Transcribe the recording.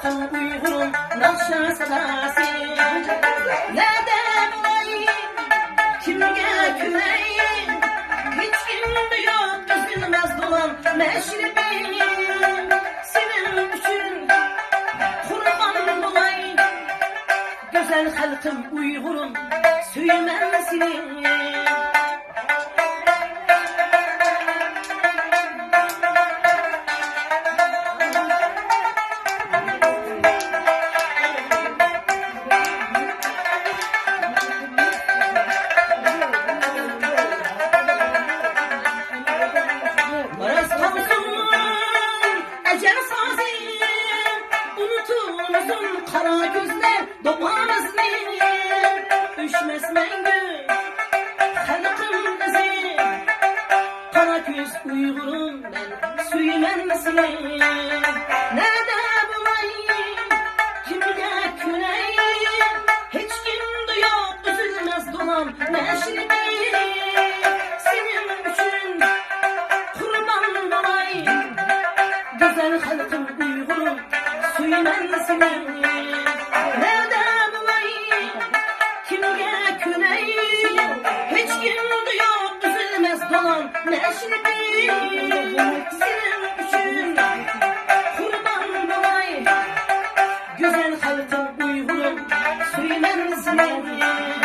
halkım Uygur'un nakşa sadası. Nerede bulayım, kimge küreyim, hiç kimde yok üzülmez dolan meşribim. Senin için kurban bulayım, güzel halkım Uygur'un söylemesini. Unutursun kara gözler doğamaz ne? Düşmez mengü halkım bizi, kara göz Uygur'um ben söylemezsin. Nerede bulayım, kimde küreyim, hiç kimde yok üzülmez dolan meşribim. Senin için kurban bulayım, güzel halkım Uygur'um söylemezsin. Nerede bulayım, kimge küreyim, hiç kimde yok üzülmez dolan meşribim. Senin için kurban bulayım, güzel halkım Uygur'um söylemezsin.